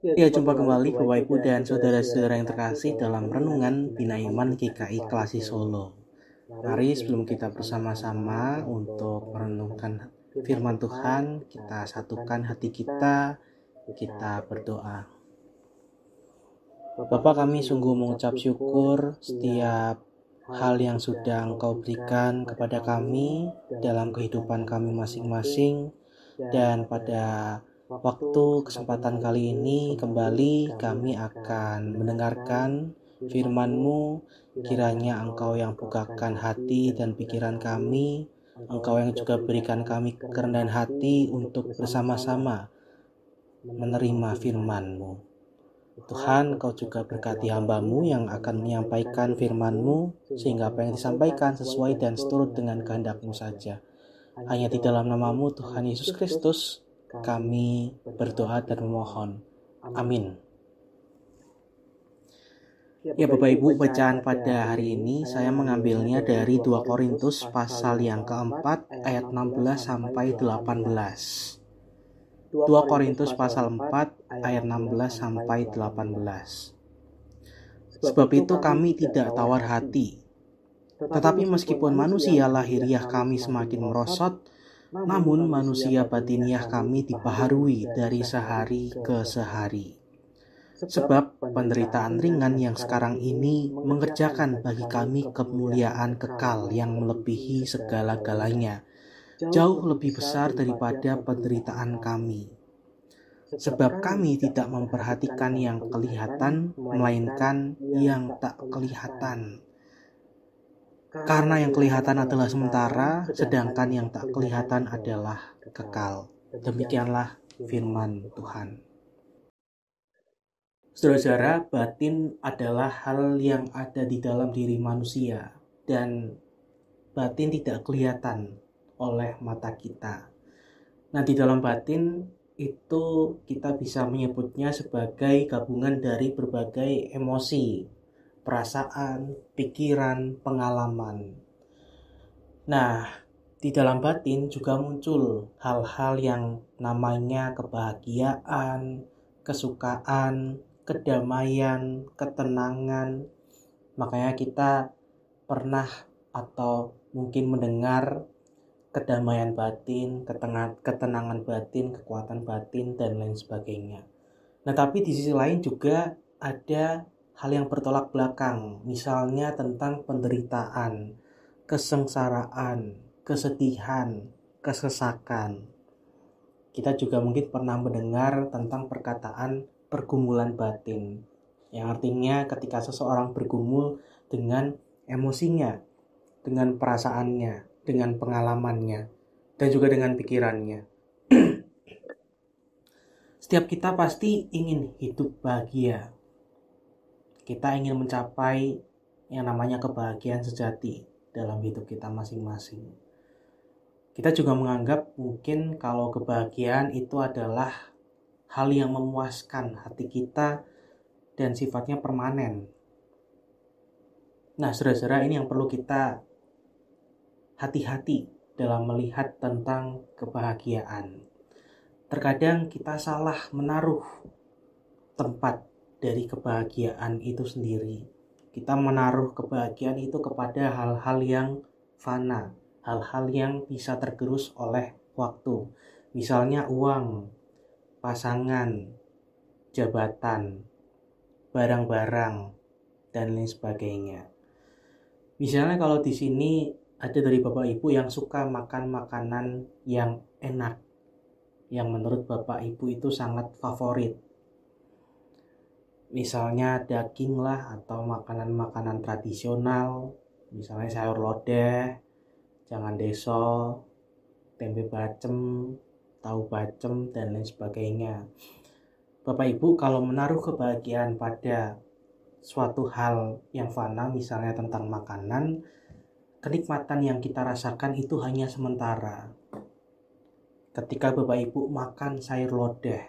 Ya, jumpa kembali Bapak Ibu dan saudara-saudara yang terkasih dalam Renungan Bina Iman GKI Klasi Solo. Mari sebelum kita bersama-sama untuk merenungkan firman Tuhan, kita satukan hati kita berdoa. Bapa, kami sungguh mengucap syukur setiap hal yang sudah Engkau berikan kepada kami dalam kehidupan kami masing-masing. Dan pada waktu kesempatan kali ini kembali kami akan mendengarkan firman-Mu. Kiranya Engkau yang bukakan hati dan pikiran kami, Engkau yang juga berikan kami kerendahan hati untuk bersama-sama menerima firman-Mu. Tuhan, Engkau juga berkati hamba-Mu yang akan menyampaikan firman-Mu, sehingga apa yang disampaikan sesuai dan seturut dengan kehendak-Mu saja. Hanya di dalam nama-Mu Tuhan Yesus Kristus kami berdoa dan memohon. Amin. Ya Bapak Ibu, bacaan pada hari ini saya mengambilnya dari 2 Korintus pasal yang keempat ayat 16 sampai 18. 2 Korintus pasal 4 ayat 16 sampai 18. Sebab itu kami tidak tawar hati, tetapi meskipun manusia lahiriah kami semakin merosot, namun manusia batiniah kami dibaharui dari sehari ke sehari. Sebab penderitaan ringan yang sekarang ini mengerjakan bagi kami kemuliaan kekal yang melebihi segala-galanya, jauh lebih besar daripada penderitaan kami. Sebab kami tidak memperhatikan yang kelihatan, melainkan yang tak kelihatan. Karena yang kelihatan adalah sementara, sedangkan yang tak kelihatan adalah kekal. Demikianlah firman Tuhan. Saudara-saudara, batin adalah hal yang ada di dalam diri manusia, dan batin tidak kelihatan oleh mata kita. Nah, di dalam batin itu kita bisa menyebutnya sebagai gabungan dari berbagai emosi, perasaan, pikiran, pengalaman. Nah, di dalam batin juga muncul hal-hal yang namanya kebahagiaan, kesukaan, kedamaian, ketenangan. Makanya kita pernah atau mungkin mendengar kedamaian batin, ketenangan batin, kekuatan batin, dan lain sebagainya. Nah, tapi di sisi lain juga ada hal yang bertolak belakang, misalnya tentang penderitaan, kesengsaraan, kesedihan, kesesakan. Kita juga mungkin pernah mendengar tentang perkataan pergumulan batin, yang artinya ketika seseorang bergumul dengan emosinya, dengan perasaannya, dengan pengalamannya, dan juga dengan pikirannya. Setiap kita pasti ingin hidup bahagia. Kita ingin mencapai yang namanya kebahagiaan sejati dalam hidup kita masing-masing. Kita juga menganggap mungkin kalau kebahagiaan itu adalah hal yang memuaskan hati kita dan sifatnya permanen. Nah, saudara-saudara, ini yang perlu kita hati-hati dalam melihat tentang kebahagiaan. Terkadang kita salah menaruh tempat dari kebahagiaan itu sendiri. Kita menaruh kebahagiaan itu kepada hal-hal yang fana, hal-hal yang bisa tergerus oleh waktu. Misalnya uang, pasangan, jabatan, barang-barang, dan lain sebagainya. Misalnya kalau di sini ada dari Bapak Ibu yang suka makan makanan yang enak, yang menurut Bapak Ibu itu sangat favorit. Misalnya daging lah, atau makanan-makanan tradisional, misalnya sayur lodeh, jangan deso, tempe bacem, tahu bacem, dan lain sebagainya. Bapak Ibu kalau menaruh kebahagiaan pada suatu hal yang fana, misalnya tentang makanan, kenikmatan yang kita rasakan itu hanya sementara. Ketika Bapak Ibu makan sayur lodeh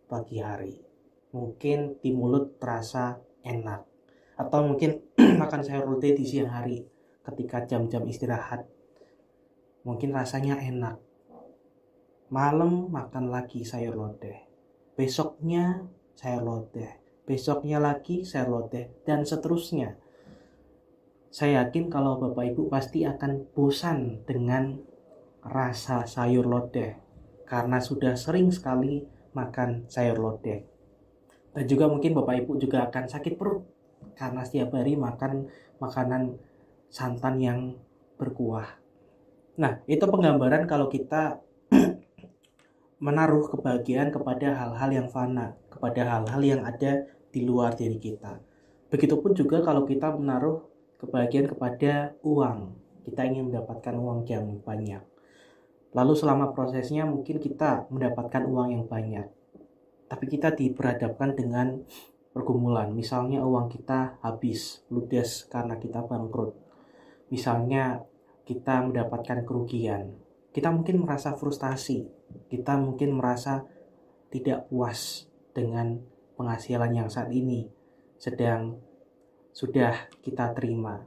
pagi hari, mungkin di mulut terasa enak. Atau mungkin makan sayur lodeh di siang hari ketika jam-jam istirahat, mungkin rasanya enak. Malam makan lagi sayur lodeh, besoknya sayur lodeh, besoknya lagi sayur lodeh, dan seterusnya. Saya yakin kalau Bapak Ibu pasti akan bosan dengan rasa sayur lodeh karena sudah sering sekali makan sayur lodeh. Dan juga mungkin Bapak Ibu juga akan sakit perut karena setiap hari makan makanan santan yang berkuah. Nah, itu penggambaran kalau kita menaruh kebahagiaan kepada hal-hal yang fana, kepada hal-hal yang ada di luar diri kita. Begitupun juga kalau kita menaruh kebahagiaan kepada uang. Kita ingin mendapatkan uang yang banyak. Lalu selama prosesnya mungkin kita mendapatkan uang yang banyak. Tapi kita diperhadapkan dengan pergumulan. Misalnya uang kita habis, ludes karena kita bangkrut. Misalnya kita mendapatkan kerugian. Kita mungkin merasa frustasi. Kita mungkin merasa tidak puas dengan penghasilan yang saat ini sudah kita terima.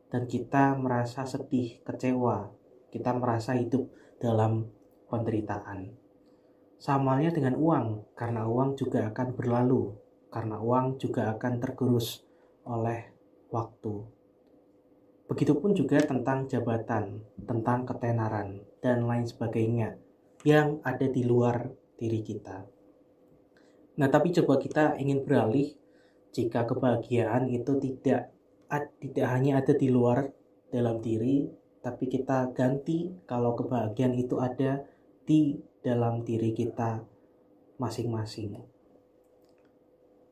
Dan kita merasa sedih, kecewa. Kita merasa hidup dalam penderitaan. Sama halnya dengan uang, karena uang juga akan berlalu, karena uang juga akan tergerus oleh waktu. Begitupun juga tentang jabatan, tentang ketenaran, dan lain sebagainya yang ada di luar diri kita. Nah, tapi coba kita ingin beralih jika kebahagiaan itu tidak hanya ada di luar dalam diri, tapi kita ganti kalau kebahagiaan itu ada di dalam diri kita masing-masing.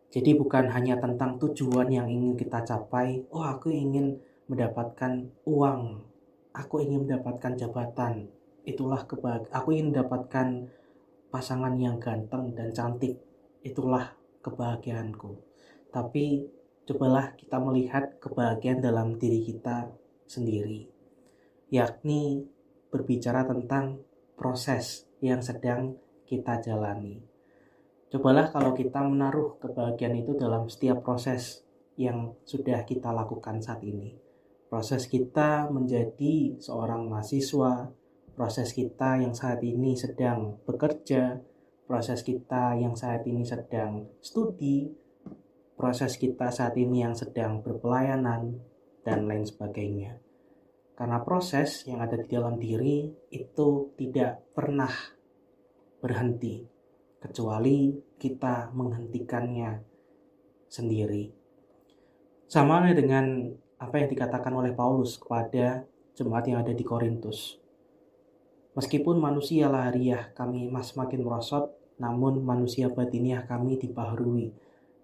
Jadi bukan hanya tentang tujuan yang ingin kita capai, oh aku ingin mendapatkan uang, aku ingin mendapatkan jabatan, itulah kebahagiaan, aku ingin mendapatkan pasangan yang ganteng dan cantik, itulah kebahagiaanku. Tapi cobalah kita melihat kebahagiaan dalam diri kita sendiri, yakni berbicara tentang proses yang sedang kita jalani. Cobalah kalau kita menaruh kebahagiaan itu dalam setiap proses yang sudah kita lakukan saat ini. Proses kita menjadi seorang mahasiswa, proses kita yang saat ini sedang bekerja, proses kita yang saat ini sedang studi, proses kita saat ini yang sedang berpelayanan, dan lain sebagainya. Karena proses yang ada di dalam diri itu tidak pernah berhenti, kecuali kita menghentikannya sendiri. Sama dengan apa yang dikatakan oleh Paulus kepada jemaat yang ada di Korintus. Meskipun manusia lahiriah kami semakin merosot, namun manusia batiniah kami dibaharui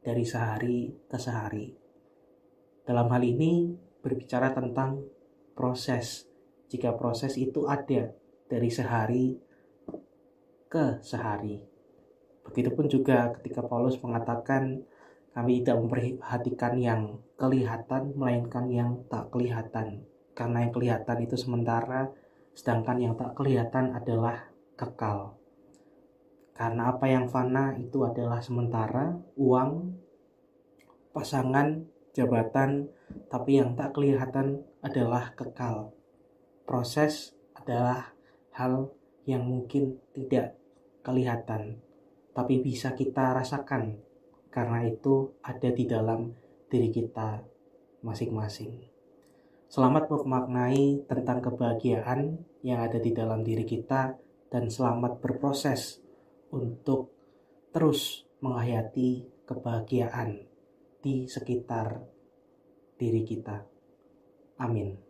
dari sehari ke sehari. Dalam hal ini berbicara tentang proses. Jika proses itu ada dari sehari ke sehari. Begitupun juga ketika Paulus mengatakan kami tidak memperhatikan yang kelihatan, melainkan yang tak kelihatan. Karena yang kelihatan itu sementara, sedangkan yang tak kelihatan adalah kekal. Karena apa yang fana itu adalah sementara, uang, pasangan, jabatan, tapi yang tak kelihatan adalah kekal. Proses adalah hal yang mungkin tidak kelihatan, tapi bisa kita rasakan, karena itu ada di dalam diri kita masing-masing. Selamat memaknai tentang kebahagiaan yang ada di dalam diri kita, dan selamat berproses untuk terus menghayati kebahagiaan di sekitar diri kita. Amin.